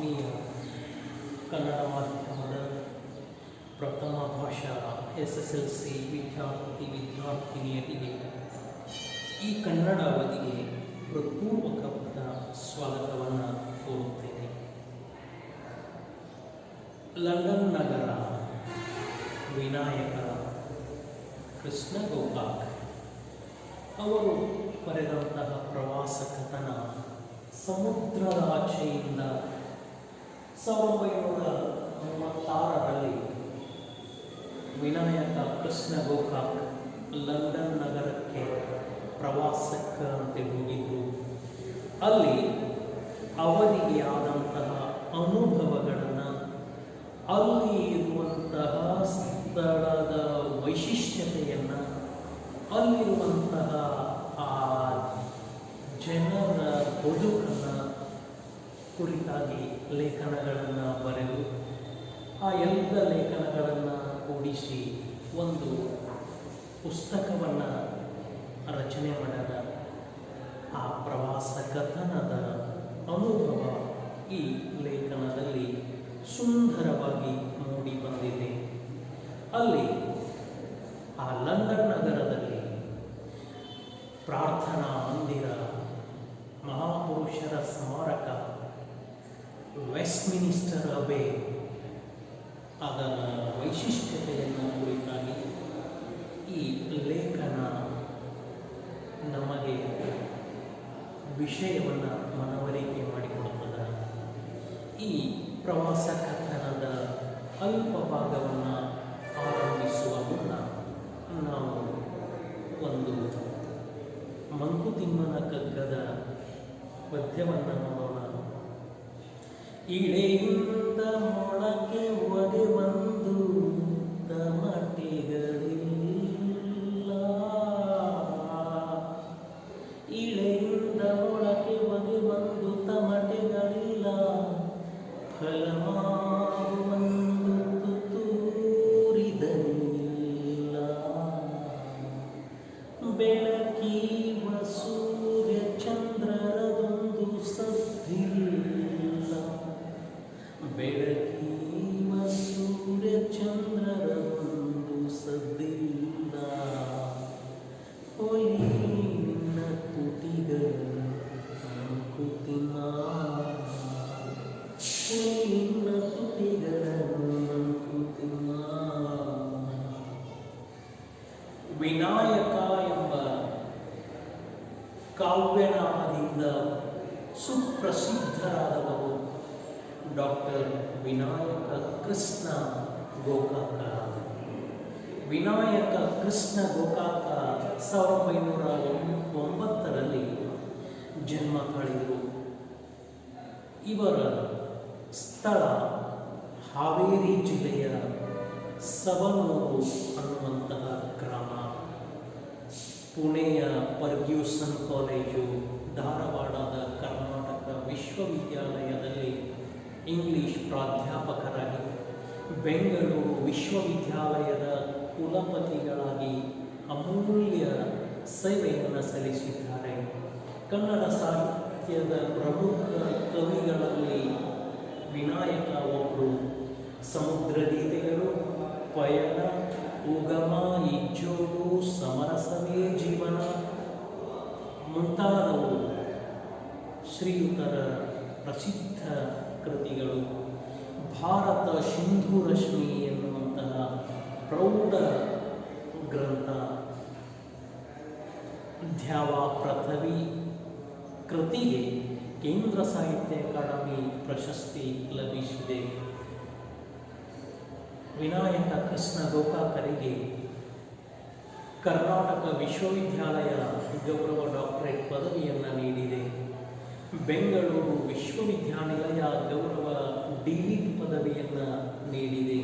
ಆತ್ಮೀಯ ಕನ್ನಡ ಮಾಧ್ಯಮದ ಪ್ರಥಮ ಭಾಷಾ SSLC ವಿದ್ಯಾರ್ಥಿನಿಯರಿಗೆ ಈ ಕನ್ನಡ ಅವಧಿಗೆ ಹೃತ್ಪೂರ್ವಕವಾದ ಸ್ವಾಗತವನ್ನು ಕೋರುತ್ತೇನೆ. ಲಂಡನ್ ನಗರ ವಿನಾಯಕ ಕೃಷ್ಣ ಗೋಕಾಕ್ ಅವರು ಬರೆದಂತಹ ಪ್ರವಾಸ ಕಥನ ಸಮುದ್ರದ ಆಚೆಯಿಂದ 1936ರಲ್ಲಿ ವಿನಾಯಕ ಕೃಷ್ಣ ಗೋಕಾಕ್ ಲಂಡನ್ ನಗರಕ್ಕೆ ಪ್ರವಾಸಕ್ಕಂತೆ ಹೋಗಿದ್ದು, ಅಲ್ಲಿ ಅವರಿಗೆ ಆದಂತಹ ಅನುಭವಗಳನ್ನು, ಅಲ್ಲಿ ಇರುವಂತಹ ಸ್ಥಳದ ವೈಶಿಷ್ಟ್ಯತೆಯನ್ನು, ಅಲ್ಲಿರುವಂತಹ ಆ ಜನರ ಬದುಕನ್ನು ಕುರಿತಾಗಿ ಲೇಖನಗಳನ್ನು ಬರೆದು ಆ ಎಲ್ಲ ಲೇಖನಗಳನ್ನು ಕೂಡಿಸಿ ಒಂದು ಪುಸ್ತಕವನ್ನು ರಚನೆ ಮಾಡ್ಯಾರ. ಆ ಪ್ರವಾಸ ಕಥನದ ಅನುಭವ ಈ ಲೇಖನದಲ್ಲಿ ಸುಂದರವಾಗಿ ಮೂಡಿ ಬಂದಿದೆ. ಅಲ್ಲಿ ಆ ಲಂಡನ್ ನಗರದಲ್ಲಿ ಪ್ರಾರ್ಥನಾ ಮಂದಿರ, ಮಹಾಪುರುಷರ ಸ್ಮಾರಕ, ವೆಸ್ಟ್ಮಿನಿಸ್ಟರ್ ಅಬೆ, ಅದರ ವೈಶಿಷ್ಟ್ಯತೆಯನ್ನು ಕುರಿತಾಗಿ ಈ ಲೇಖನ ನಮಗೆ ವಿಷಯವನ್ನು ಮನವರಿಕೆ ಮಾಡಿಕೊಡುತ್ತದೆ. ಈ ಪ್ರವಾಸ ಕಥನದ ಅಲ್ಪ ಭಾಗವನ್ನು ಆರಂಭಿಸುವ ಮುನ್ನ ನಾವು ಒಂದು ಮಂಕುತಿಮ್ಮನ ಕಗ್ಗದ ಪದ್ಯವನ್ನು ನೋಡೋಣ. ಇಳೆಯಿಂದ ಮೊಳಕೆ ಒಡೆ ಬಂದು ತಮಟೆಗಳಿಲ್ಲ, ಇಳೆಯಿಂದ ಮೊಳಕೆ ಒಡೆ ಬಂದು ತಮಟೆಗಳಿಲ್ಲ, ಫಲಮಾಗುವಂದು ತುತ್ತೂರಿದನಿಲ್ಲ, ಬೆಳಕೀವ ಸೂರ್ಯ ಚಂದ್ರರದೊಂದು ಸದ್ದಿಲ್ಲ, ಬೆಳಕೀವ ಸೂರ್ಯ ಚಂದ್ರರದೊಂದು ಸದ್ದಿಲ್ಲ, ಹೊಲಿನ ತುಟಿಗಳು ಮಂಕುತಿಮ್ಮ, ಹೊಲಿನ ತುಟಿಗಳು ಮಂಕುತಿಮ್ಮ. ವಿನಾಯಕ ಎಂಬ ಕಾವ್ಯನಾಮದಿಂದ ಸುಪ್ರಸಿದ್ಧರಾದವರು ಡಾಕ್ಟರ್ ವಿನಾಯಕ ಕೃಷ್ಣ ಗೋಕಾಕ. ವಿನಾಯಕ ಕೃಷ್ಣ ಗೋಕಾಕ 1909ರಲ್ಲಿ ಜನ್ಮ ತಾಳಿದರು. ಇವರ ಸ್ಥಳ ಹಾವೇರಿ ಜಿಲ್ಲೆಯ ಸವಣೂರು ಅನ್ನುವಂತಹ ಗ್ರಾಮ. ಪುಣೆಯ ಫರ್ಗ್ಯೂಸನ್ ಕಾಲೇಜು, ಧಾರವಾಡದ ಕರ್ನಾಟಕ ವಿಶ್ವವಿದ್ಯಾಲಯದಲ್ಲಿ ಇಂಗ್ಲಿಷ್ ಪ್ರಾಧ್ಯಾಪಕರಾಗಿ, ಬೆಂಗಳೂರು ವಿಶ್ವವಿದ್ಯಾಲಯದ ಕುಲಪತಿಗಳಾಗಿ ಅಮೂಲ್ಯ ಸೇವೆಯನ್ನು ಸಲ್ಲಿಸಿದ್ದಾರೆ. ಕನ್ನಡ ಸಾಹಿತ್ಯದ ಪ್ರಮುಖ ಕವಿಗಳಲ್ಲಿ ವಿನಾಯಕ ಒಬ್ಬರು. ಸಮುದ್ರ ಗೀತೆಗಳು, ಪಯಣ, ಉಗಮ, ಇಜ್ಜೋಡು, ಸಮರಸವೇ ಜೀವನ ಮುಂತಾದವು ಶ್ರೀಯುತರ ಪ್ರಸಿದ್ಧ ಕೃತಿಗಳು. ಭಾರತ ಸಿಂಧು ರಶ್ಮಿ ಎನ್ನುವಂತಹ ಪ್ರೌಢ ಗ್ರಂಥ, ದ್ಯಾವ ಪೃಥ್ವಿ ಕೃತಿಗೆ ಕೇಂದ್ರ ಸಾಹಿತ್ಯ ಅಕಾಡೆಮಿ ಪ್ರಶಸ್ತಿ ಲಭಿಸಿದೆ. ವಿನಾಯಕ ಕೃಷ್ಣ ಗೋಕಾಕರಿಗೆ ಕರ್ನಾಟಕ ವಿಶ್ವವಿದ್ಯಾಲಯ ಗೌರವ ಡಾಕ್ಟರೇಟ್ ಪದವಿಯನ್ನು ನೀಡಿದೆ. ಬೆಂಗಳೂರು ವಿಶ್ವವಿದ್ಯಾನಿಲಯ ಗೌರವ ಡಿ.ಲಿಟ್ ಪದವಿಯನ್ನು ನೀಡಿದೆ.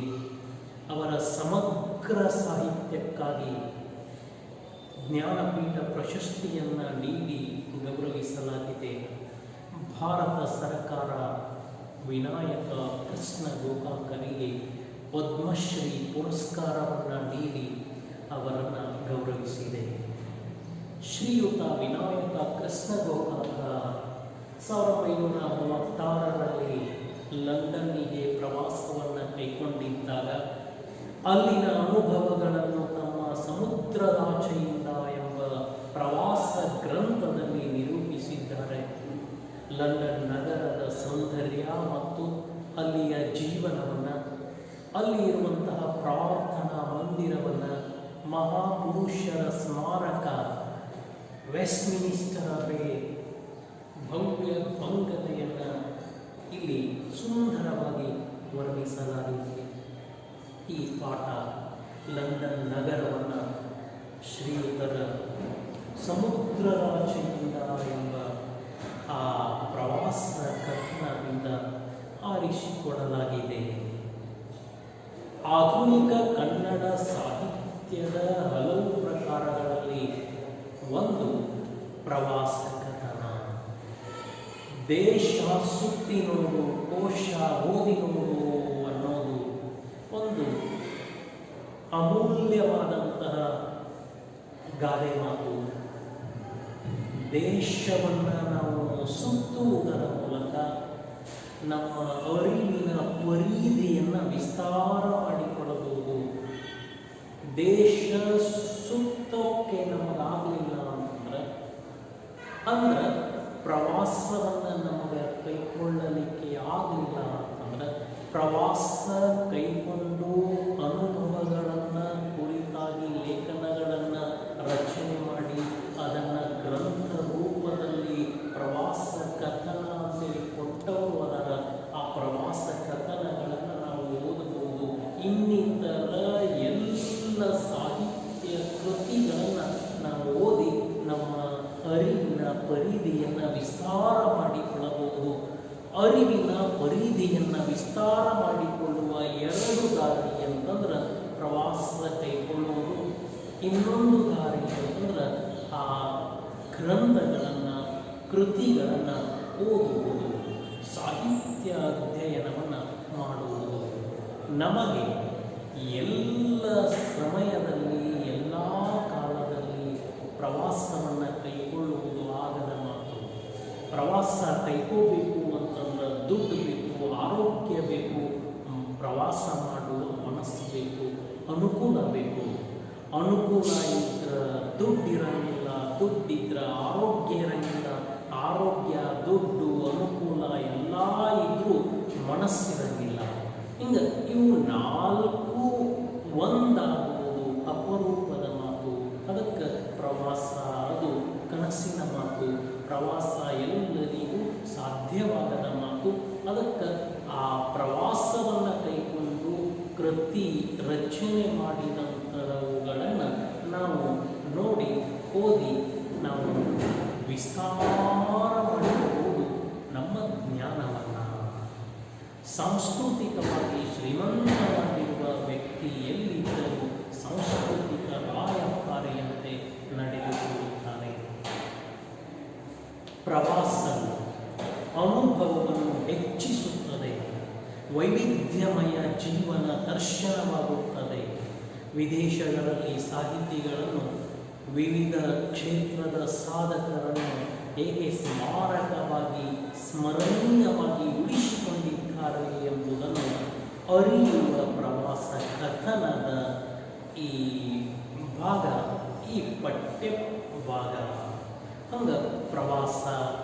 ಅವರ ಸಮಗ್ರ ಸಾಹಿತ್ಯಕ್ಕಾಗಿ ಜ್ಞಾನಪೀಠ ಪ್ರಶಸ್ತಿಯನ್ನು ನೀಡಿ ಗೌರವಿಸಲಾಗಿದೆ. ಭಾರತ ಸರ್ಕಾರ ವಿನಾಯಕ ಕೃಷ್ಣ ಗೋಕಾಕರಿಗೆ ಪದ್ಮಶ್ರೀ ಪುರಸ್ಕಾರವನ್ನು ನೀಡಿ ಅವರನ್ನು ಗೌರವಿಸಿದೆ. ಶ್ರೀಯುತ ವಿನಾಯಕ ಕೃಷ್ಣ ಗೋಕಾಕ 1936ರಲ್ಲಿ ಲಂಡನ್ನಿಗೆ ಪ್ರವಾಸವನ್ನು ಕೈಗೊಂಡಿದ್ದಾಗ ಅಲ್ಲಿನ ಅನುಭವಗಳನ್ನು ತಮ್ಮ ಸಮುದ್ರದಾಚೆಯಿಂದ ಎಂಬ ಪ್ರವಾಸ ಗ್ರಂಥದಲ್ಲಿ ನಿರೂಪಿಸಿದ್ದಾರೆ. ಲಂಡನ್ ನಗರದ ಸೌಂದರ್ಯ ಮತ್ತು ಅಲ್ಲಿಯ ಜೀವನವನ್ನು, ಅಲ್ಲಿ ಇರುವಂತಹ ಪ್ರಾರ್ಥನಾ ಮಂದಿರವನ್ನು, ಮಹಾಪುರುಷರ ಸ್ಮಾರಕ ವೆಸ್ಟ್ಮಿನಿಸ್ಟರ್ ಅಬೆ ಭವ್ಯ ಭಂಗತೆಯನ್ನು ಇಲ್ಲಿ ಸುಂದರವಾಗಿ ವರ್ಣಿಸಲಾಗಿದೆ. ಈ ಪಾಠ ಲಂಡನ್ ನಗರವನ್ನು ಶ್ರೀಯುತರ ಸಮುದ್ರರಾಚೆಯಿಂದ ಎಂಬ ಆ ಪ್ರವಾಸ ಕಥನದಿಂದ ಆರಿಸಿಕೊಡಲಾಗಿದೆ. ಆಧುನಿಕ ಕನ್ನಡ ಸಾಹಿತ್ಯದ ಹಲವು ಪ್ರಕಾರಗಳಲ್ಲಿ ಒಂದು ಪ್ರವಾಸ ಕಥನ. ದೇಶ ಸುತ್ತಿ ನೋಡು, ಕೋಶ ಓದಿ ನೋಡು ಅನ್ನೋದು ಒಂದು ಅಮೂಲ್ಯವಾದಂತಹ ಗಾದೆ ಮಾತು. ದೇಶವನ್ನು ನಾವು ಸುತ್ತುವುದರ ಮೂಲಕ ನಮ್ಮ ಅರಿವಿನ ಪರಿಧಿಯನ್ನು ವಿಸ್ತಾರ ಮಾಡಿಕೊಳ್ಳಬಹುದು. ದೇಶ ಸುತ್ತೋಕೆ ನಮಗಾಗಲಿಲ್ಲ ಅಂದ್ರೆ ಪ್ರವಾಸವನ್ನು ನಮಗೆ ಕೈಗೊಳ್ಳಲಿಕ್ಕೆ ಆಗಲಿಲ್ಲ ಅಂತಂದ್ರೆ, ಪ್ರವಾಸ ಕೈಗೊಂಡು ಅನುಭವಗಳನ್ನು ಕುರಿತಾಗಿ ಲೇಖನಗಳನ್ನು ರಚನೆ ಮಾಡಿ ಅದನ್ನು ಗ್ರಂಥ ರೂಪದಲ್ಲಿ ಪ್ರವಾಸ ಕಥನ ಅಂತೇಳಿ ಕೊಟ್ಟವರು ಅದರ ಆ ಪ್ರವಾಸ ಕಥನಗಳನ್ನು ನಾವು ಓದಬಹುದು. ಇನ್ನಿತರ ಎಲ್ಲ ಸಾಹಿತ್ಯ ಕೃತಿಗಳನ್ನು ನಾವು ಓದಿ ನಮ್ಮ ಅರಿವಿನ ಪರಿಧಿಯನ್ನು ವಿಸ್ತಾರ ಮಾಡಿಕೊಳ್ಳಬಹುದು. ಅರಿವಿನ ಪರಿಧಿಯನ್ನು ವಿಸ್ತಾರ ಮಾಡಿಕೊಳ್ಳುವ ಎರಡು ದಾರಿ ಅಂತಂದ್ರೆ ಪ್ರವಾಸ ಕೈಗೊಳ್ಳುವುದು, ಇನ್ನೊಂದು ದಾರಿ ಅಂತಂದ್ರೆ ಆ ಗ್ರಂಥಗಳನ್ನು ಕೃತಿಗಳನ್ನು ಓದುವುದು, ಸಾಹಿತ್ಯ ಅಧ್ಯಯನವನ್ನು ಮಾಡುವುದು. ನಮಗೆ ಎಲ್ಲ ಸಮಯದಲ್ಲಿ ಎಲ್ಲ ಕಾಲದಲ್ಲಿ ಪ್ರವಾಸವನ್ನು ಕೈಗೊಳ್ಳುವುದು ಆಗದ ಮಾತು. ಪ್ರವಾಸ ಕೈಗೊಳ್ಳಬೇಕು ಅಂತಂದ್ರೆ ದುಡ್ಡು ಬೇಕು, ಆರೋಗ್ಯ ಬೇಕು, ಪ್ರವಾಸ ಮಾಡುವ ಮನಸ್ಸು ಬೇಕು, ಅನುಕೂಲ ಬೇಕು. ಅನುಕೂಲ ಇದ್ರೆ ದುಡ್ಡಿರಂಗಿಲ್ಲ, ದುಡ್ಡಿದ್ರೆ ಆರೋಗ್ಯ ಇರಂಗಿಲ್ಲ, ಆರೋಗ್ಯ ದುಡ್ಡು ಅನುಕೂಲ ಎಲ್ಲ ಇದ್ರೂ ಮನಸ್ಸಿರಂಗಿಲ್ಲ. ಹಿಂಗೆ ಇವು ನಾಲ್ಕು ಒಂದಾಗುವುದು ಅಪರೂಪದ ಮಾತು. ಅದಕ್ಕೆ ಪ್ರವಾಸ ಅದು ಕನಸಿನ ಮಾತು. ಪ್ರವಾಸ ಎಲ್ಲರಿಗೂ ಸಾಧ್ಯವಾಗದ ಮಾತು. ಅದಕ್ಕೆ ಆ ಪ್ರವಾಸವನ್ನು ಕೈಗೊಂಡು ಕೃತಿ ರಚನೆ ಮಾಡಿದಂಥವುಗಳನ್ನು ನಾವು ನೋಡಿ ಓದಿ ನಾವು ವಿಸ್ತಾರ ಮಾಡಿಕೊಳ್ಳುವುದು ನಮ್ಮ ಜ್ಞಾನವನ್ನು. ಸಾಂಸ್ಕೃತಿಕವಾಗಿ ಶ್ರೀಮಂತವಾಗಿರುವ ವ್ಯಕ್ತಿ ಎಲ್ಲಿದ್ದರೂ ಸಾಂಸ್ಕೃತಿಕ ರಾಯಭಾರಿಯಂತೆ ನಡೆದುಕೊಳ್ಳುತ್ತಾನೆ. ಪ್ರವಾಸ ಅನುಭವವನ್ನು ಹೆಚ್ಚಿಸುತ್ತದೆ, ವೈವಿಧ್ಯಮಯ ಜೀವನ ದರ್ಶನವಾಗುತ್ತದೆ. ವಿದೇಶಗಳಲ್ಲಿ ಸಾಹಿತಿಗಳನ್ನು, ವಿವಿಧ ಕ್ಷೇತ್ರದ ಸಾಧಕರನ್ನು ಹೇಗೆ ಸ್ಮಾರಕವಾಗಿ ಸ್ಮರಣೀಯವಾಗಿ ಉಳಿಸಿಕೊಂಡಿದ್ದಾರೆ ಎಂಬುದನ್ನು ಅರಿಯುವ ಪ್ರವಾಸ ಕಥನದ ಈ ಭಾಗ, ಈ ಪಠ್ಯ ಭಾಗ. ಹಂಗೆ ಪ್ರವಾಸ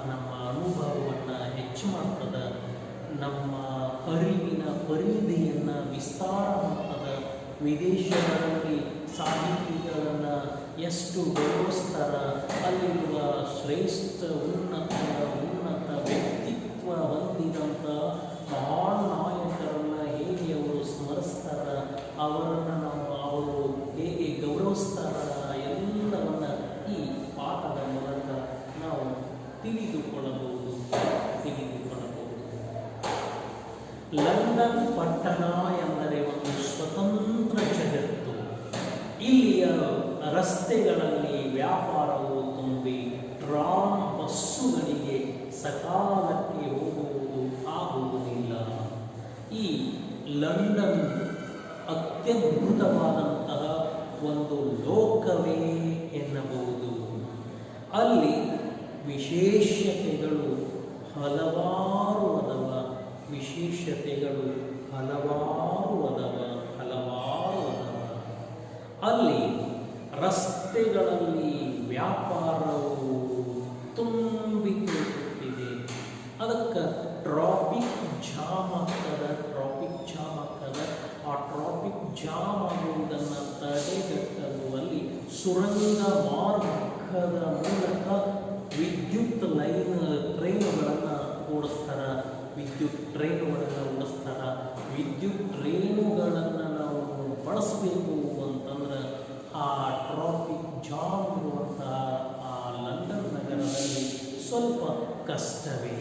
ನಮ್ಮ ಅನುಭವವನ್ನು ಹೆಚ್ಚು ಮಾಡ್ತದೆ, ನಮ್ಮ ಅರಿವಿನ ಪರಿಧಿಯನ್ನು ವಿಸ್ತಾರ ಮಾಡ್ತದೆ. ವಿದೇಶಗಳಲ್ಲಿ ಸಾಹಿತಿಗಳನ್ನು ಎಷ್ಟು ಗೌರವಿಸ್ತಾರ, ಅಲ್ಲಿರುವ ಶ್ರೇಷ್ಠ ಉನ್ನತ ವ್ಯಕ್ತಿತ್ವ ಹೊಂದಿದಂಥ ಮಹಾನ್ ನಾಯಕರನ್ನು ಹೇಗೆ ಅವರು ಸ್ಮರಿಸ್ತಾರ, ಅವರನ್ನು ಅವರು ಹೇಗೆ ಗೌರವಿಸ್ತಾರ ಎಲ್ಲವನ್ನು ಈ ಪಾಠದ ಮೂಲಕ ನಾವು ತಿಳಿದುಕೊಳ್ಳಬಹುದು. ಲಂಡನ್ ಪಟ್ಟಣ ಎಂದರೆ ಒಂದು ಸ್ವತಂತ್ರ ಜಗತ್ತು. ಇಲ್ಲಿಯ ರಸ್ತೆಗಳಲ್ಲಿ ವ್ಯಾಪಾರವು ತುಂಬಿ ಟ್ರಾಮ್ ಬಸ್ಸುಗಳಿಗೆ ಸಕಾಲಕ್ಕೆ ಹೋಗುವುದು ಆಗುವುದಿಲ್ಲ. ಈ ಲಂಡನ್ ಅತ್ಯದ್ಭುತವಾದಂತಹ ಒಂದು ಲೋಕವೇ ಎನ್ನಬಹುದು. ಅಲ್ಲಿ ವಿಶೇಷತೆಗಳು ಹಲವಾರು ಅದಾವ. ವಿಶೇಷತೆಗಳು ಹಲವಾರು ಅದಾವ. ಅಲ್ಲಿ ರಸ್ತೆಗಳಲ್ಲಿ ವ್ಯಾಪಾರವು ತುಂಬಿಕೊಂಡಿದೆ. ಅದಕ್ಕೆ ಟ್ರಾಫಿಕ್ ಜಾಮ್ ಆಗ್ತದ. ಆ ಟ್ರಾಫಿಕ್ ಜಾಮ್ ಆಗುವುದನ್ನು ತಡೆಗಟ್ಟಲು ಅಲ್ಲಿ ಸುರಂಗ ಮಾರ್ಗದ ಮೂಲಕ ವಿದ್ಯುತ್ ಟ್ರೈನುಗಳನ್ನು ಓಡಿಸ್ತಾರೆ. ವಿದ್ಯುತ್ ಟ್ರೈನುಗಳನ್ನು ನಾವು ಬಳಸಬೇಕು ಅಂತಂದ್ರೆ ಆ ಟ್ರಾಫಿಕ್ ಜಾಮ್ ಇರುವಂತಹ ಆ ಲಂಡನ್ ನಗರದಲ್ಲಿ ಸ್ವಲ್ಪ ಕಷ್ಟವೇ.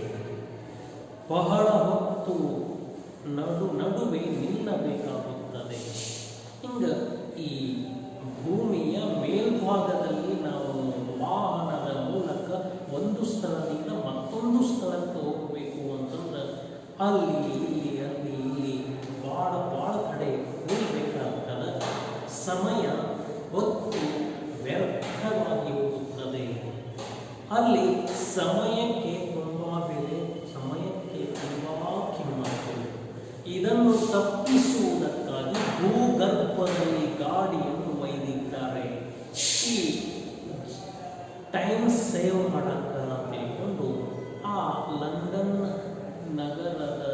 ಬಹಳ ಹೊತ್ತು ನಡುವೆ ನಿಲ್ಲಬೇಕಾಗುತ್ತದೆ. ಹಿಂಗೆ ಈ ಭೂಮಿಯ ಮೇಲ್ಭಾಗದಲ್ಲಿ ನಾವು ವಾಹನದ ಮೂಲಕ ಒಂದು ಸ್ಥಳದಿಂದ ಮತ್ತೊಂದು ಸ್ಥಳಕ್ಕೆ ಹೋಗಬೇಕು ಅಂತಂದ್ರೆ ಅಲ್ಲಿ ಇಲ್ಲಿ ಭಾಳ ಕಡೆ ಹೋಗಬೇಕಾಗ್ತದೆ. ಸಮಯ ಹೊತ್ತು ವ್ಯರ್ಥವಾಗಿ ಹೋಗುತ್ತದೆ. ಅಲ್ಲಿ ಸಮಯಕ್ಕೆ ತುಂಬ ಬೆಲೆ, ಸಮಯಕ್ಕೆ ತುಂಬ ಕಿಮ್ಮತ್ತು. ಇದನ್ನು ತಪ್ಪಿಸುವುದಕ್ಕಾಗಿ ಭೂಗರ್ಭದಲ್ಲಿ ಗಾಡಿಯನ್ನು ಒಯ್ದಿದ್ದಾರೆ. ಈ ಟೈಮ್ ಸೇವ್ ಮಾಡಕ್ಕೆ ತಿಳ್ಕೊಂಡು ಆ ಲಂಡನ್ ನಗರದ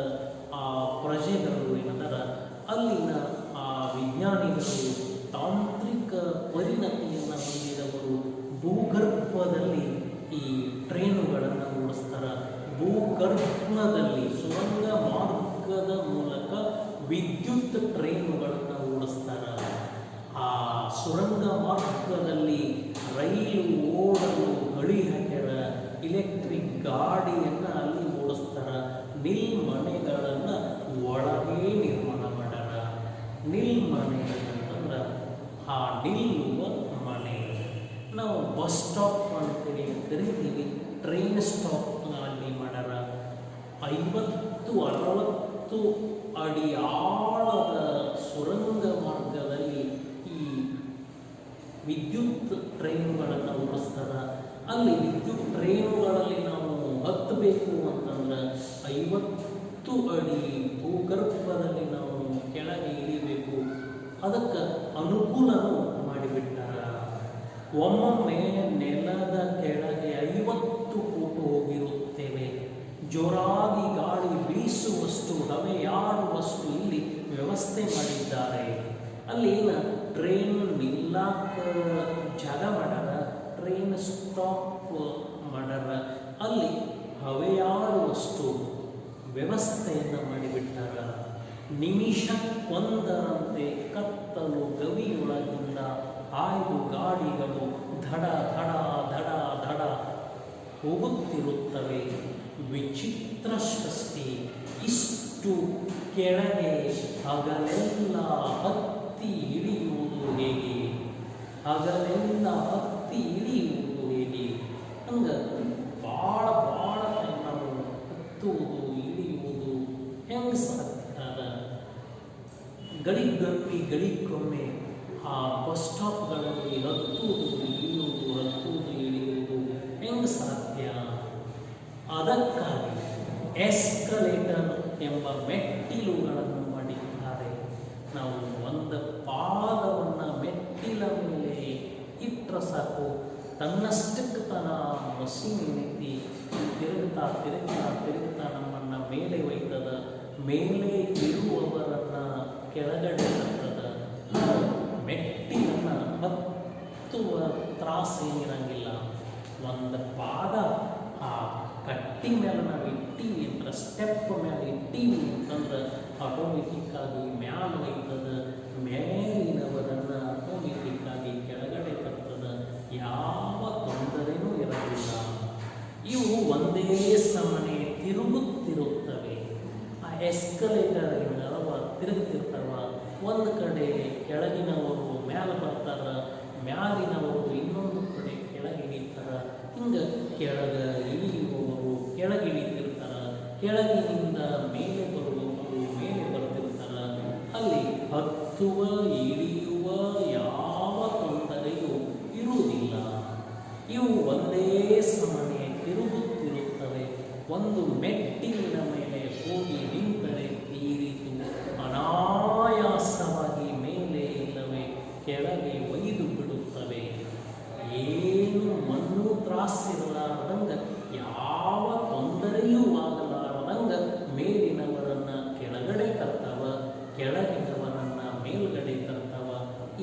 ಆ ಪ್ರಜೆಗಳು ಏನಂತಾರ, ಅಲ್ಲಿನ ಆ ವಿಜ್ಞಾನಿಗಳು, ತಾಂತ್ರಿಕ ಪರಿಣತಿಯನ್ನು ಹೊಂದಿದವರು ಭೂಗರ್ಭದಲ್ಲಿ ಈ ಟ್ರೈನುಗಳನ್ನು ಓಡಿಸ್ತಾರೆ. ಭೂಗರ್ಭದಲ್ಲಿ ಸುರಂಗ ಮಾರ್ಗದ ಮೂಲಕ ವಿದ್ಯುತ್ ಟ್ರೈನುಗಳನ್ನು ಓಡಿಸ್ತಾರೆ. ಆ ಸುರಂಗ ಮಾರ್ಗದಲ್ಲಿ ರೈಲು ಓಡಲು ಹಳಿ ಹಾಕ್ಯಾರ. ಇಲೆಕ್ಟ್ರಿಕ್ ಗಾಡಿಯನ್ನು ಅಲ್ಲಿ ಓಡಿಸ್ತಾರೆ. ನಿಲ್ಮನೆಗಳನ್ನು ಒಳಗೆ ನಿರ್ಮಾಣ ಮಾಡ್ಯಾರ. ನಿಲ್ಮನೆಗಳಂತಂದ್ರೆ ಆ ನಿಲ್ಲುವ ಮನೆ. ನಾವು ಬಸ್ ಸ್ಟಾಪ್ ಅಂತೇಳಿ ಕರಿತೀವಿ. ಟ್ರೈನ್ ಸ್ಟಾಪ್ ಅಲ್ಲಿ ಮಾಡ್ಯಾರ. 50-60 ಅಡಿ ಆಳದ ಸುರಂಗ ಮಾರ್ಗದಲ್ಲಿ ಈ ವಿದ್ಯುತ್ ಟ್ರೈನುಗಳನ್ನು ಓಡಿಸ್ತಾರೆ. ಅಲ್ಲಿ ವಿದ್ಯುತ್ ಟ್ರೈನುಗಳಲ್ಲಿ ನಾವು ಹತ್ತಬೇಕು ಅಂತಂದ್ರೆ 50 ಅಡಿ ಭೂಗರ್ಭದಲ್ಲಿ ನಾವು ಕೆಳಗೆ ಇಳಿಬೇಕು. ಅದಕ್ಕೆ ಅನುಕೂಲನೂ ಮಾಡಿಬಿಟ್ಟಾರ. ಒಮ್ಮೊಮ್ಮೆ ನೆಲದ ಕೆಳಗೆ 50 ಫೂಟ್ ಹೋಗಿರುತ್ತೇವೆ. ಜೋರಾಗಿ ಗಾಳಿ ಬೀಸುವಷ್ಟು, ಹವೆಯಾಡುವಷ್ಟು ಇಲ್ಲಿ ವ್ಯವಸ್ಥೆ ಮಾಡಿದ್ದಾರೆ. ಅಲ್ಲಿನ ಟ್ರೈನ್ ನಿಲ್ಲಾಕ ಜಾಗ ಮಾಡ್ಯಾರ, ಟ್ರೈನ್ ಸ್ಟಾಪ್ ಮಾಡ್ಯಾರ. ಅಲ್ಲಿ ಹವೆಯಾಡುವಷ್ಟು ವ್ಯವಸ್ಥೆಯನ್ನು ಮಾಡಿಬಿಟ್ಟಾರ. ನಿಮಿಷಕ್ಕೊಂದರಂತೆ ಕತ್ತಲು ಗವಿಯೊಳಗಿಂದ ಹಾಯ್ದು ಗಾಡಿಗಳು ಧಡ ಧಡ ಧಡ ಧಡ ಹೋಗುತ್ತಿರುತ್ತವೆ. ವಿಚಿತ್ರ ಸೃಷ್ಟಿ. ಇಷ್ಟು ಕೆಳಗೆ ಹಗಲೆಲ್ಲ ಹತ್ತಿ ಇಳಿಯುವುದು ಹೇಗೆ? ಹಂಗೆ ಭಾಳ ನಾವು ಹತ್ತುವುದು ಇಳಿಯುವುದು ಹೆಂಗೆ ಸಾಧ್ಯ ಅದ? ಗಳಿಗೊಮ್ಮೆ ಆ ಬಸ್ ಸ್ಟಾಪ್ಗಳಲ್ಲಿ ಹತ್ತುವುದು ಇಳಿಯುವುದು ಹೆಂಗೆ ಸಾಧ್ಯ? ಅದಕ್ಕಾಗಿ ಎಸ್ಕಲೇಟರ್ ಎಂಬ ಮೆಟ್ಟಿಲುಗಳನ್ನು ಮಾಡಿದ್ದಾರೆ. ನಾವು ಒಂದು ಪಾದವನ್ನು ಮೆಟ್ಟಿಲ ಮೇಲೆ ಇಟ್ಟರೆ ಸಾಕು, ತನ್ನಷ್ಟಕ್ಕೆ ತನ್ನ ಮಷೀನ್ ಏನೈತಿ ತಿರುಗ್ತಾ ನಮ್ಮನ್ನು ಮೇಲೆ ಒಯ್ತದ. ಮೇಲೆ ಇರುವವರನ್ನು ಕೆಳಗಡೆ ತರ್ತದ. ಮೆಟ್ಟಿಲನ್ನು ಹತ್ತುವ ತ್ರಾಸೇನಿರಂಗಿಲ್ಲ. ಒಂದು ಪಾದ ಆ ಕಟ್ಟಿ ಮೇಲೆ ನಾವು ಇಟ್ಟೀವಿ ಅಂದ್ರೆ, ಸ್ಟೆಪ್ ಮೇಲೆ ಇಟ್ಟೀವಿ ಅಂತಂದ್ರೆ ಆಟೋಮೆಟಿಕ್ಕಾಗಿ ಮ್ಯಾಲ ಒಯ್ತದ. ಮೇಲಿನವರನ್ನು ಆಟೋಮೆಟಿಕ್ಕಾಗಿ ಕೆಳಗಡೆ ತರ್ತದ. ಯಾವ ತೊಂದರೆನೂ ಇರಲಿಲ್ಲ. ಇವು ಒಂದೇ ಸಮನೆ ತಿರುಗುತ್ತಿರುತ್ತವೆ. ಆ ಎಸ್ಕಲೇಟರ್ ತಿರುಗುತ್ತಿರ್ತಾವ. ಒಂದು ಕಡೆ ಕೆಳಗಿನವರು ಮ್ಯಾಲೆ ಬರ್ತಾರ, ಮ್ಯಾಲಿನವರು ಇನ್ನೊಂದು ಕಡೆ ಕೆಳಗೆ ಇಳಿತಾರ. ಹಿಂಗೆ ಕೆಳಗೆ ಇಳಿಯುವವರು ಕೆಳಗೆ ಇಳಿತಿರ್ತಾರ, ಕೆಳಗಿನಿಂದ ಮೇಲೆ ಬರುವವರು ಮೇಲೆ ಬರ್ತಿರ್ತಾರ. ಅಲ್ಲಿ ಹತ್ತುವ ಇಳಿಯುವ ಯಾವ ತೊಂದರೆಯೂ ಇರುವುದಿಲ್ಲ. ಇವು ಒಂದೇ ಸಮನೆ ತಿರುಗುತ್ತಿರುತ್ತವೆ. ಒಂದು ಮೆಟ್ಟಿಲಿನ ಮೇಲೆ ಹೋಗಿ ತ್ರಾಸಿರಲಾರದಂಗ, ಯಾವ ತೊಂದರೆಯೂ ಆಗಲಾರದಂಗ ಮೇಲಿನವರನ್ನ ಕೆಳಗಡೆ ತರ್ತವ, ಕೆಳಗಿನವರನ್ನ ಮೇಲ್ಗಡೆ ತರ್ತವ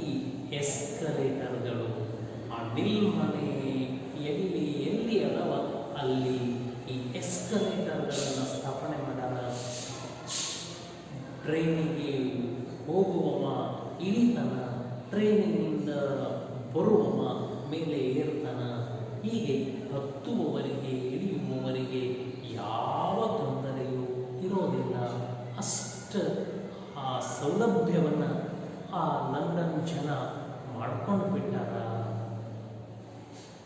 ಈ ಎಸ್ಕಲೇಟರ್ಗಳು. ಆ ಡಿಲ್ ಮನೆ ಎಲ್ಲಿ ಎಲ್ಲಿ ಅದಾವ ಅಲ್ಲಿ ಈ ಎಸ್ಕಲೇಟರ್ಗಳನ್ನು ಸ್ಥಾಪನೆ ಮಾಡ್ಯಾರ. ಟ್ರೈನಿಗೆ ಹೋಗುವವ ಇಳಿತಾನ, ಟ್ರೈನಿನಿಂದ ಬರುವವ ಮೇಲೆ ಏರ್ತಾನ. ಹೀಗೆ ಹತ್ತುವವರಿಗೆ ಇಳಿಯುವವರಿಗೆ ಯಾವ ತೊಂದರೆಯೂ ಇರೋದಿಲ್ಲ. ಅಷ್ಟು ಆ ಸೌಲಭ್ಯವನ್ನು ಆ ಲಂಡನ್ ಜನ ಮಾಡ್ಕೊಂಡು ಬಿಟ್ಟಾರ.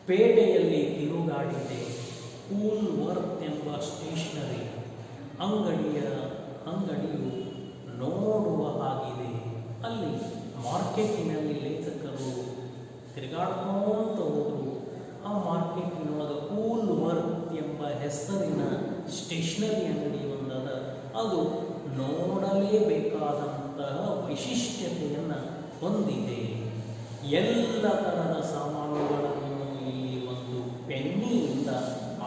ಪೇಟೆಯಲ್ಲಿ ತಿರುಗಾಡಿದೆ. ಕೂಲ್ವರ್ತ್ ಎಂಬ ಸ್ಟೇಷನರಿ ಅಂಗಡಿಯು ನೋಡುವ ಹಾಗಿದೆ. ಅಲ್ಲಿ ಮಾರ್ಕೆಟಿನಲ್ಲಿ ಲೇಖಕರು ತಿರುಗಾಡ್ಕೊಂತ ಹೋದರು. ಆ ಮಾರ್ಕೆಟಿನೊಳಗೆ ಕೂಲ್ವರ್ತ್ ಎಂಬ ಹೆಸರಿನ ಸ್ಟೇಷನರಿ ಅಂಗಡಿ ಒಂದದ. ಅದು ನೋಡಲೇಬೇಕಾದಂತಹ ವೈಶಿಷ್ಟ್ಯತೆಯನ್ನು ಹೊಂದಿದೆ. ಎಲ್ಲ ಥರದ ಸಾಮಾನುಗಳನ್ನು ಇಲ್ಲಿ ಒಂದು ಪೆನ್ನಿಯಿಂದ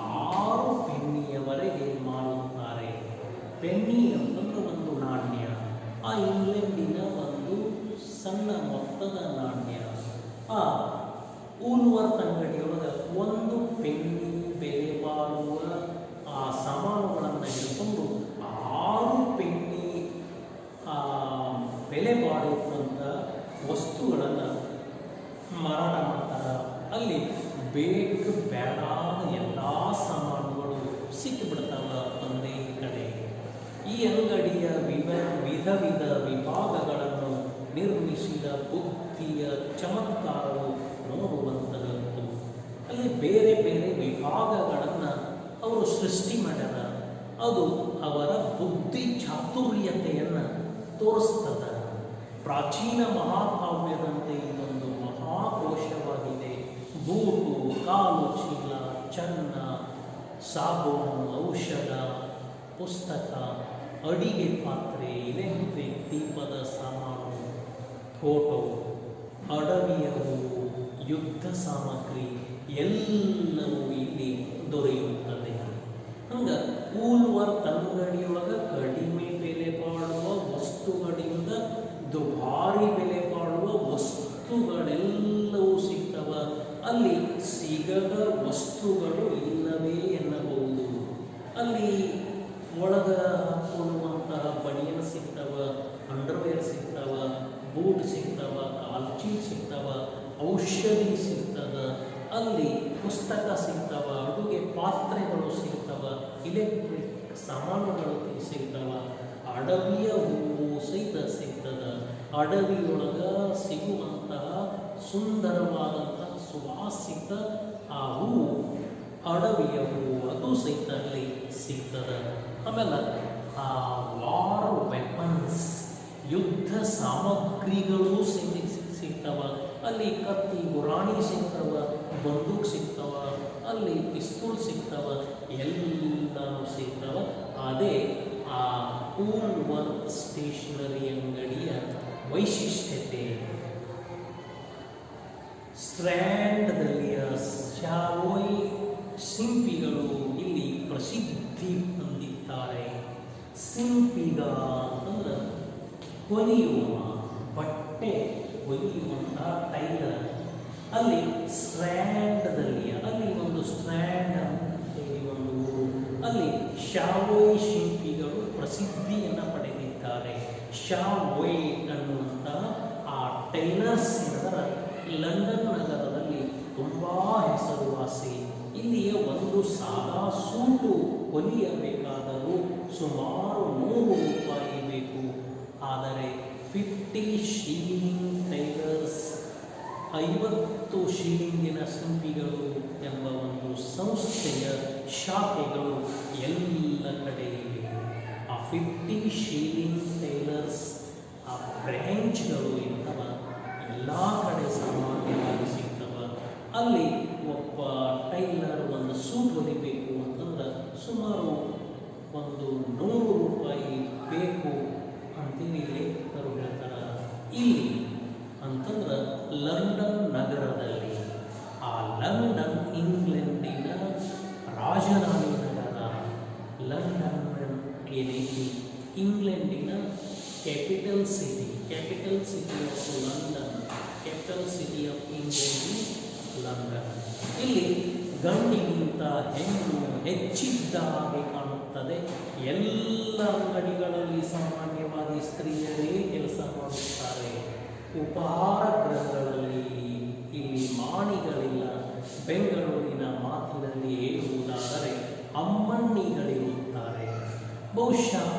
6 ಪೆನ್ನಿಯವರೆಗೆ ಮಾರುತ್ತಾರೆ. ಪೆನ್ನಿ ಅಂತಂದ್ರೆ ಒಂದು ನಾಣ್ಯ, ಆ ಇಂಗ್ಲೆಂಡಿನ ಒಂದು ಸಣ್ಣ ಮೊತ್ತದ ನಾಣ್ಯ. ಆ ಕೂಲ್ವರ್ತ್ ಅಂಗಡಿಯೊಳಗೆ ಒಂದು ಪೆನ್ನಿ ಬೆಲೆ ಬಾಳುವ ಆ ಸಾಮಾನುಗಳನ್ನು ಹಿಡ್ಕೊಂಡು 6 ಪೆನ್ನಿ ಬೆಲೆ ಬಾಳುವಂಥ ವಸ್ತುಗಳನ್ನು ಮಾರಾಟ ಮಾಡ್ತಾರೆ. ಅಲ್ಲಿ ಬೇಕು ಬೇಡಾದ ಎಲ್ಲ ಸಾಮಾನುಗಳು ಸಿಕ್ಕಿಬಿಡ್ತಾವ ಒಂದೇ ಕಡೆ. ಈ ಅಂಗಡಿಯ ವಿಧ ವಿಭಾಗಗಳನ್ನು ನಿರ್ಮಿಸಿದ ಬುದ್ಧಿಯ ಚಮತ್ಕಾರವು ನೋಡುವಂತಹದ್ದು. ಅಲ್ಲಿ ಬೇರೆ ಬೇರೆ ವಿಭಾಗಗಳನ್ನು ಅವರು ಸೃಷ್ಟಿ ಮಾಡ್ಯಾರ. ಅದು ಅವರ ಬುದ್ಧಿ ಚಾತುರ್ಯತೆಯನ್ನು ತೋರಿಸ್ತದ. ಪ್ರಾಚೀನ ಮಹಾಕಾವ್ಯದಂತೆ ಇದೊಂದು ಮಹಾಕೋಶವಾಗಿದೆ. ಬೂಟು, ಕಾಲು ಚೀಲ, ಚನ್ನ, ಸಾಬೂನು, ಔಷಧ, ಪುಸ್ತಕ, ಅಡಿಗೆ ಪಾತ್ರೆ, ಎಲೆಕ್ಟ್ರಿಕ್ ದೀಪದ ಸಾಮಾನು, ಫೋಟೋ, ಅಡವಿಯ ಹೂವು, ಯುದ್ಧ ಸಾಮಗ್ರಿ ಎಲ್ಲವೂ ಇಲ್ಲಿ ದೊರೆಯುತ್ತದೆ. ಹಂಗೆ ಕೂಲ್ವರ್ತ್ ಅಂಗಡಿಯೊಳಗೆ ಕಡಿಮೆ ಬೆಲೆ ಬಾಳುವ ವಸ್ತುಗಳಿಂದ ದುಬಾರಿ ಬೆಲೆ ಬಾಳುವ ವಸ್ತುಗಳೆಲ್ಲವೂ ಸಿಗ್ತವ. ಅಲ್ಲಿ ಸಿಗದ ವಸ್ತುಗಳು ಇಲ್ಲವೇ ಎನ್ನಬಹುದು. ಅಲ್ಲಿ ಒಳಗ ಹಾಕೊಳ್ಳುವಂತಹ ಬನಿಯನ್ ಸಿಗ್ತವ, ಅಂಡರ್ವೇರ್ ಸಿಗ್ತವ, ಬೂಟ್ ಸಿಗ್ತವ, ಕಾಲ್ಚೀಲ್ ಸಿಗ್ತವ, ಔಷಧಿ ಸಿಗ್ತದ. ಅಲ್ಲಿ ಪುಸ್ತಕ ಸಿಗ್ತವ, ಅಡುಗೆ ಪಾತ್ರೆಗಳು ಸಿಗ್ತವ, ಇಲೆಕ್ಟ್ರಿಕ್ ಸಾಮಾನುಗಳು ಸಿಗ್ತವ, ಅಡವಿಯ ಹೂವು ಸಹಿತ ಸಿಗ್ತದ. ಅಡವಿಯೊಳಗೆ ಸಿಗುವಂತಹ ಸುಂದರವಾದಂತಹ ಸುವಾಸಿತ ಆ ಹೂವು, ಅಡವಿಯ ಹೂವು, ಅದು ಸಹಿತ ಅಲ್ಲಿ ಸಿಗ್ತದೆ. ಆಮೇಲೆ ಆ ವಾರ್ ವೆಪನ್ಸ್, ಯುದ್ಧ ಸಾಮಗ್ರಿಗಳು ಸಿಗ್ತವ. ಅಲ್ಲಿ ಕತ್ತಿ, ಗುರಾಣಿ ಸಿಗ್ತವ, ಬಂದೂಕ್ ಸಿಗ್ತವ, ಅಲ್ಲಿ ಪಿಸ್ತೂಲ್ ಸಿಗ್ತವ, ಎಲ್ಲನೂ ಸಿಗ್ತವ. ಅದೇ ಆ ಕೂಲ್ವರ್ತ್ ಸ್ಟೇಷನರಿ ಅಂಗಡಿಯ ವೈಶಿಷ್ಟ್ಯತೆ. ಸ್ಟ್ರ್ಯಾಂಡ್ದಲ್ಲಿಯ ಶಾವೋಯ್ ಸಿಂಪಿಗಳು ಇಲ್ಲಿ ಪ್ರಸಿದ್ಧಿ ಹೊಂದಿದ್ದಾರೆ. ಸಿಂಪಿಗ ಅಂತಂದ್ರೆ ಹೊಲಿಯುವ, ಬಟ್ಟೆ ಹೊಲಿಯುವಂತಹ ಟೈಲರ್. ಅಲ್ಲಿ ಸ್ಟ್ರ್ಯಾಂಡ್ದಲ್ಲಿ, ಅಲ್ಲಿ ಒಂದು ಸ್ಟ್ರ್ಯಾಂಡ್ ಅಂತೇಳಿ ಒಂದು ಊರು, ಅಲ್ಲಿ ಶಾವೋಯ್ ಶಿಲ್ಪಿಗಳು ಪ್ರಸಿದ್ಧಿಯನ್ನು ಪಡೆದಿದ್ದಾರೆ. ಶಾವೋಯ್ ಅನ್ನುವಂತಹ ಆ ಟೈಲರ್ಸ್ ಲಂಡನ್ ನಗರದಲ್ಲಿ ತುಂಬ ಹೆಸರುವಾಸಿ. ಇಲ್ಲಿಯ ಒಂದು ಸಾದಾ ಸೂಟು ಹೊಲಿಯಬೇಕಾದರೂ ಸುಮಾರು 100 ರೂಪಾಯಿ ಬೇಕು. ಆದರೆ 50 ಶೀಲಿಂಗ್ ಟೈಲರ್ಸ್, 50 ಶೀಲಿಂಗಿನ ಶಿಲ್ಪಿಗಳು ಎಂಬ ಒಂದು ಸಂಸ್ಥೆಯ ಶಾಖೆಗಳು ಎಲ್ಲ ಕಡೆ ಇವೆ. ಆ 50 ಶೀಲಿಂಗ್ ಟೈಲರ್ಸ್ ಆ ಬ್ರ್ಯಾಂಚ್ಗಳು ಇರ್ತವ, ಎಲ್ಲ ಕಡೆ ಸಾಮಾನ್ಯವಾಗಿ ಸಿಗ್ತವ. ಅಲ್ಲಿ ಒಬ್ಬ ಟೈಲರ್ ಒಂದು ಸೂಟ್ ಹೊಲಿಬೇಕು ಅಂತಂದ್ರೆ ಸುಮಾರು ಒಂದು 100 ರೂಪಾಯಿ ಬೇಕು ಅಂತೇಳಿ ಲೇಖಕರು ಹೇಳ್ತಾರೆ. ಇಲ್ಲಿ ಅಂತಂದ್ರೆ ಲಂಡನ್ ನಗರದಲ್ಲಿ, ಆ London England city of England London. ಇಲ್ಲಿ ಗಂಡಿಗಿಂತ ಹೆಣ್ಣು ಹೆಚ್ಚಿದ್ದ ಹಾಗೆ ಕಾಣುತ್ತದೆ. ಎಲ್ಲ ಅಂಗಡಿಗಳಲ್ಲಿ ಸಾಮಾನ್ಯವಾಗಿ ಸ್ತ್ರೀಯರೇ ಕೆಲಸ ಮಾಡುತ್ತಾರೆ. ಉಪಹಾರ ಗೃಹಗಳಲ್ಲಿ ಇಲ್ಲಿ ಮಾಣಿಗಳಿಲ್ಲ. ಬೆಂಗಳೂರಿನ ಮಾತಿನಲ್ಲಿ ಹೇಳುವುದಾದರೆ ಅಮ್ಮಣ್ಣಿಗಳಿರುತ್ತಾರೆ. ಬಹುಶಃ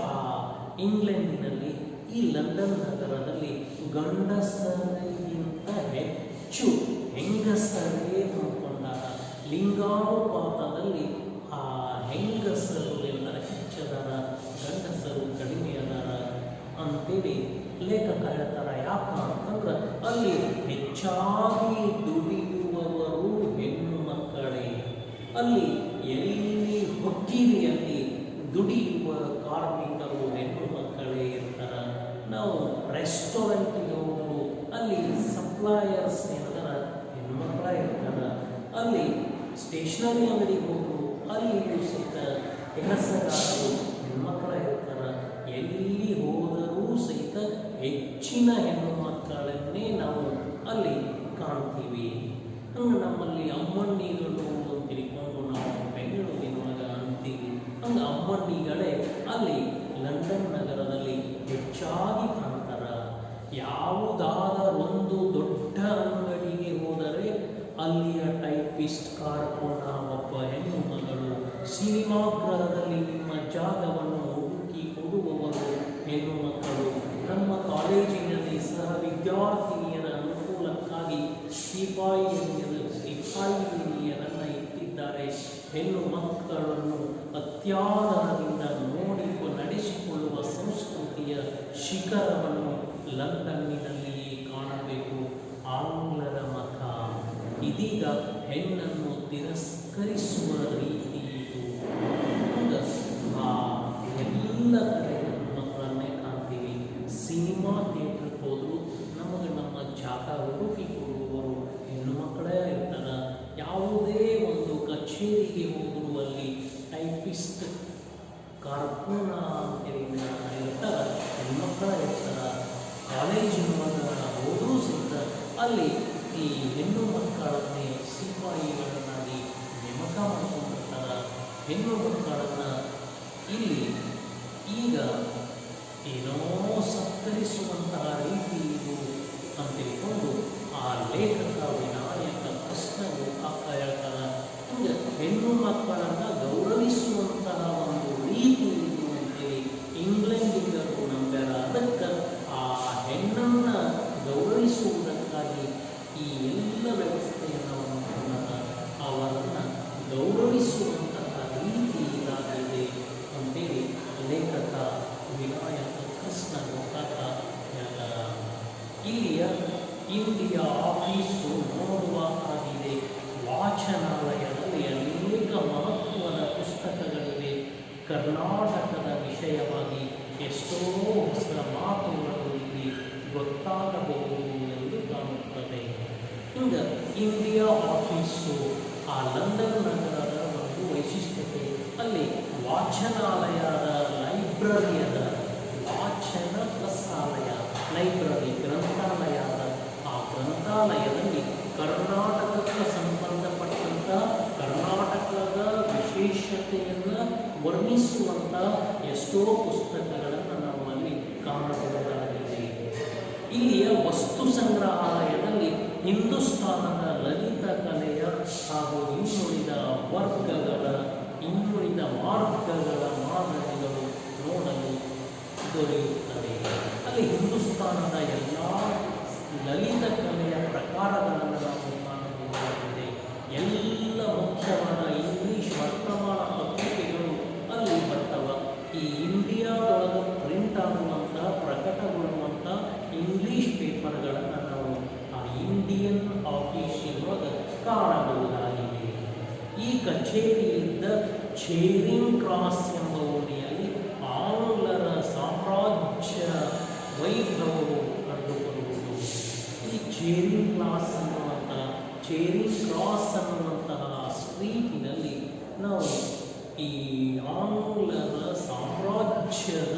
ಇಂಗ್ಲೆಂಡಿನಲ್ಲಿ ಈ ಲಂಡನ್ ನಗರದಲ್ಲಿ ಗಂಡಸರಿಗಿಂತ ಹೆಚ್ಚು ಹೆಂಗಸರೇ ತುಂಬಿಕೊಂಡಾಗ ಲಿಂಗಾನುಪಾತದಲ್ಲಿ ಆ ಹೆಂಗಸರು ಎಲ್ಲರ ಹೆಚ್ಚದಾರ, ಗಂಡಸರು ಕಡಿಮೆ ಅದಾರ ಅಂತೇಳಿ ಲೇಖಕ ಹೇಳ್ತಾರ. ಯಾಕಂತಂದ್ರೆ ಅಲ್ಲಿ ಹೆಚ್ಚಾಗಿ ದುಡಿಯುವವರು ಹೆಣ್ಣು ಮಕ್ಕಳೇ. ಅಲ್ಲಿ ಎಲ್ಲಿ ಹೊಕ್ಕಿರಿ ಅಲ್ಲಿ ದುಡಿಯುವ ಕಾರ್ಮಿಕರು ಹೆಣ್ಣು ಮಕ್ಕಳೇ ಇರ್ತಾರೆ. ನಾವು ರೆಸ್ಟೋರೆಂಟಿಗೆ ಹೋಗಲು ಅಲ್ಲಿ ಸಪ್ಲೈಯರ್ಸ್ ಏನದಾರ ಹೆಣ್ಮಕ್ಳ ಇರ್ತಾರೆ. ಅಲ್ಲಿ ಸ್ಟೇಷನರಿ ಅಂಗಡಿಗೆ ಹೋಗಲು ಅಲ್ಲಿಯೂ ಸಹಿತ ಕೆಲಸಗಾರರು ಹೆಣ್ಮಕ್ಳ ಇರ್ತಾರೆ. ಎಲ್ಲಿ ಹೋದರೂ ಸಹಿತ ಹೆಚ್ಚಿನ ಹೆಣ್ಣು ಮಕ್ಕಳನ್ನೇ ನಾವು ಅಲ್ಲಿ ಕಾಣ್ತೀವಿ. ಹಂಗೆ ನಮ್ಮಲ್ಲಿ ಅಮ್ಮಣ್ಣಿಗಳು ಅಂತ ತಿಳ್ಕೊಂಡು ನಾವು ಬೆಂಗಳೂರಿನೊಳಗೆ ಅಂತೀವಿ. ಹಂಗೆ ಅಮ್ಮಣ್ಣಿಗಳೇ ಅಲ್ಲಿ ಲಂಡನ್ ನಗರದಲ್ಲಿ ಹೆಚ್ಚಾಗಿ ಕಾಣ್ತಾರ. ಯಾವುದಾದರೊಂದು ದೊಡ್ಡ ಅಂಗಡಿಗೆ ಹೋದರೆ ಅಲ್ಲಿಯ ಟೈಪಿಸ್ಟ್ ಕಾರ್ಕೋಣ ಒಬ್ಬ ಹೆಣ್ಣು ಮಗಳು, ಸಿನಿಮಾ ಗೃಹದಲ್ಲಿ ನಿಮ್ಮ ಜಾಗವನ್ನು ಹುಡುಕಿ ಕೊಡುವವರು ಹೆಣ್ಣು ಮಕ್ಕಳು. ನಮ್ಮ ಕಾಲೇಜಿನಲ್ಲಿ ಸಹ ವಿದ್ಯಾರ್ಥಿನಿಯರ ಅನುಕೂಲಕ್ಕಾಗಿ ಸಿಪಾಯಿಯರನ್ನು ಇಟ್ಟಿದ್ದಾರೆ. ಹೆಣ್ಣು ಮಕ್ಕಳನ್ನು ಅತ್ಯಾದರದಿಂದ ನೋಡಿ ನಡೆಸಿಕೊಳ್ಳುವ ಸಂಸ್ಕೃತಿಯ ಶಿಖರವನ್ನು ಲಂಡನ್ನಿನಲ್ಲಿಯೇ ಕಾಣಬೇಕು. ಆಂಗ್ಲರ ಮತ ಇದೀಗ ಹೆಣ್ಣನ್ನು ತಿರಸ್ಕರಿಸುವ ರೀತಿ ಇದು. ಎಲ್ಲ ಕಡೆ ಮಕ್ಕಳನ್ನೇ ಕಾಣ್ತೀವಿ. ಸಿನಿಮಾ ಥಿಯೇಟ್ರಿಗೆ ಹೋದರೂ ನಮಗೆ ನಮ್ಮ ಜಾಗ ಹುಡುಕಿ ಕೊಡುವವರು ಹೆಣ್ಣು ಮಕ್ಕಳೇ ಇರ್ತಾರೆ. ಯಾವುದೇ ಒಂದು ಕಚೇರಿಗೆ ಹೋದರೂ ಅಲ್ಲಿ ಟೈಪಿಸ್ಟ್ ಕಾರ್ಕೂನ ಅಂತೇಳಿ ಇರ್ತಾರೆ, ಹೆಣ್ಮಕ್ಕಳ ಇರ್ತಾರೆ. ಕಾಲೇಜಿನೊಳಗೆ ಹೋದರೂ ಸಹಿತ ಅಲ್ಲಿ ಈ ಹೆಣ್ಣು ಮಕ್ಕಳನ್ನೇ ಸಿಪಾಯಿಗಳನ್ನಾಗಿ ನೇಮಕ ಮಾಡಿಕೊಂಡಿರ್ತಾರೆ. ಹೆಣ್ಣು ಮಕ್ಕಳನ್ನು ಇಲ್ಲಿ ಈಗ ಏನೋ ಸತ್ಕರಿಸುವಂತಹ ರೀತಿ ಇದು ಅಂತ ತಿಳ್ಕೊಂಡು ಆ ಲೇಖಕ ವಿನಾಯಕ ಕೃಷ್ಣನು ಹೇಳ್ತಾನೆ. ಹಿಂಗೆ ಹೆಣ್ಣು ಮಕ್ಕಳನ್ನು ಗೌರವಿಸುವಂತಹ ಒಂದು ರೀತಿ ಇದು ಅಂತೇಳಿ ಇಂಗ್ಲೆಂಡಿಗರು ನಂಬ್ಯಾರ. ಅದಕ್ಕೆ ಆ ಹೆಣ್ಣನ್ನು ಗೌರವಿಸುವುದಕ್ಕಾಗಿ ಈ ಎಲ್ಲ ವ್ಯವಸ್ಥೆಯನ್ನು ಅವರನ್ನು ಗೌರವಿಸುವಂತಹ ರೀತಿ ಇದಾಗಿದೆ ಅಂತೇಳಿ ಲೇಖಕ ವಿನಾಯಕ ಕೃಷ್ಣ ಗೋಕಾಕ ಹೇಳ್ತಾರ. ಇಲ್ಲಿಯ ಇಂಡಿಯಾ ಆಫೀಸು ನೋಡುವ ಆಗಿದೆ. ವಾಚನಾಲಯದಲ್ಲಿ ಅನೇಕ ಮಹತ್ವದ ಪುಸ್ತಕಗಳಿವೆ. ಕರ್ನಾಟಕದ ವಿಷಯವಾಗಿ ಎಷ್ಟೋ ಹೊಸ ಮಾತುಗಳು ಇಲ್ಲಿ ಗೊತ್ತಾಗಬಹುದು ಎಂದು ಕಾಣುತ್ತದೆ. ಹಿಂಗೆ ಇಂಡಿಯಾ ಆಫೀಸು ಆ ಲಂಡನ್ ನಗರದ ಒಂದು ವೈಶಿಷ್ಟ್ಯತೆ. ಅಲ್ಲಿ ವಾಚನಾಲಯದ ಲೈಬ್ರರಿ ಅದ. ವಾಚನ ಪ್ಲಸ್ ಆಲಯ, ಲೈಬ್ರರಿ ಗ್ರಂಥಾಲಯದ. ಆ ಗ್ರಂಥಾಲಯದಲ್ಲಿ ಕರ್ನಾಟಕಕ್ಕೆ ಸಂಬಂಧಪಟ್ಟಂಥ ಕರ್ನಾಟಕದ ವಿಶೇಷತೆಯನ್ನು ವರ್ಣಿಸುವಂಥ ಎಷ್ಟೋ ಪುಸ್ತಕಗಳನ್ನು ನಾವು ಅಲ್ಲಿ ಕಾಣಬಹುದಾಗಿದೆ. ಇಲ್ಲಿಯ ವಸ್ತು ಸಂಗ್ರಹಾಲಯದಲ್ಲಿ ಹಿಂದೂಸ್ತಾನದ ಲಲಿತ ಕಲೆಯ ಹಾಗೂ ಇನ್ನುಳಿದ ಮಾರ್ಗಗಳ ಮಾದರಿಗಳು ನೋಡಲು ದೊರೆಯುತ್ತವೆ. ಅಲ್ಲಿ ಹಿಂದೂಸ್ತಾನದ ಎಲ್ಲ ಲಲಿತ ಕಲೆಯ ಪ್ರಕಾರಗಳನ್ನು ನಾವು ಕಾಣಬಹುದಾಗಿದೆ. ಎಲ್ಲ ಮುಖ್ಯವಾದ ಇಂಗ್ಲೀಷ್ ವರ್ತಮಾನ ಪತ್ರಿಕೆಗಳು ಅಲ್ಲಿ ಬರ್ತವೆ. ಈ ಇಂಡಿಯಾದೊಳಗೆ ಪ್ರಿಂಟ್ ಆಗುವಂಥ ಪ್ರಕಟಗೊಳ್ಳುವಂಥ ಇಂಗ್ಲೀಷ್ ಪೇಪರ್ಗಳನ್ನು ನಾವು ಆ ಇಂಡಿಯನ್ ಆಫೀಸಿನೊಳಗೆ ಕಾಣಬಹುದಾಗಿದೆ. ಈ ಕಚೇರಿಯಿಂದ ಚೇರಿಂಗ್ ಕ್ರಾಸ್ ಎಂಬ ಓಣಿಯಲ್ಲಿ ಆಂಗ್ಲರ ಸಾಮ್ರಾಜ್ಯ ವೈಭವವು ಕಂಡುಬರುವುದು. ಈ ಚೇರಿಂಗ್ ಕ್ರಾಸ್ ಅನ್ನುವಂತಹ ಸ್ಟ್ರೀಟಿನಲ್ಲಿ ನಾವು ಈ ಆಂಗ್ಲರ ಸಾಮ್ರಾಜ್ಯದ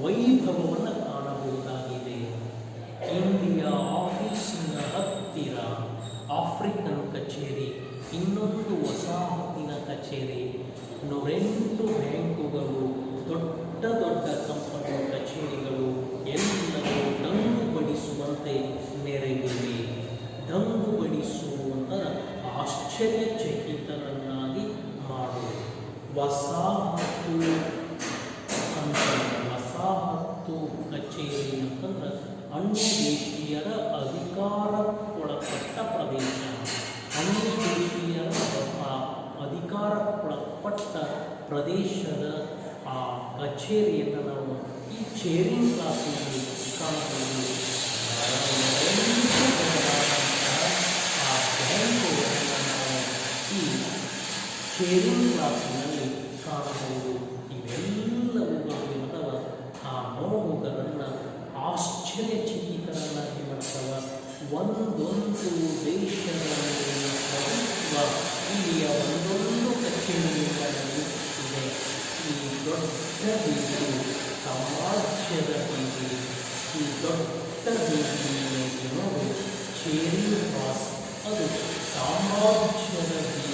ವೈಭವವನ್ನು ಕಾಣಬಹುದಾಗಿದೆ. ಇಂಡಿಯಾ ಆಫೀಸಿನ ಹತ್ತಿರ 1 ವಸಾಹತಿನ ಕಚೇರಿ, 108 ಬ್ಯಾಂಕುಗಳು, ದೊಡ್ಡ ದೊಡ್ಡ ಕಂಪನಿ ಕಚೇರಿಗಳು ಎಲ್ಲವೂ ದಂಗು ಬಡಿಸುವಂತೆ ನೆರೆದಿವೆ. ದಂಗು ಬಡಿಸುವಂತ ಆಶ್ಚರ್ಯಚಕಿತರನ್ನಾಗಿ ಮಾಡುವುದು. ವಸಾಹತು ಅಂತಂದ್ರೆ ವಸಾಹತು ಕಚೇರಿ ಅಂತಂದ್ರೆ ಅನ್ಯ ದೇಶೀಯರ ಅಧಿಕಾರಕ್ಕೊಳಪಟ್ಟ ಪ್ರದೇಶ. ಅನ್ಯ ದೇಶೀಯರ ಅಧಿಕಾರಕ್ಕೊಳಪಟ್ಟ ಪ್ರದೇಶದ ಆ ಕಚೇರಿಯನ್ನು ನಾವು ಈ ಚೇರಿಂಗ್ ಕ್ಲಾಸಿನಲ್ಲಿ ಕಾಣಬಹುದು. ಆ ಬ್ಯಾಂಕುಗಳನ್ನು ನಾವು ಈ ಚೇರಿಂಗ್ ಕ್ಲಾಸಿನಲ್ಲಿ ಕಾಣಬಹುದು. ಇವೆಲ್ಲವುಗಳು ಅಥವಾ ಆ ನೋವುಗಳನ್ನು ಆಶ್ಚರ್ಯಚಕಿತರನ್ನಾಗಿ ಮಾಡ್ತವೆ. ಒಂದೊಂದು ದೇಶಗಳಲ್ಲಿ ప్రభుత్వ ಇಲ್ಲಿಯ ಒಂದೊಂದು ಕಚೇರಿಗಳಲ್ಲಿ ಇದೆ. ಈ ದೊಡ್ಡ ಬೀದಿ ಸಮಾಜದ ಬೀದಿ, ಈ ದೊಡ್ಡ ಬೀದಿಯಲ್ಲಿ ನೋಡಿ ಚೇರಿಂಗ್ ಕ್ಲಾಸ್, ಅದು ಸಾಮ್ರಾಜ್ಯದ ಬೀದಿ.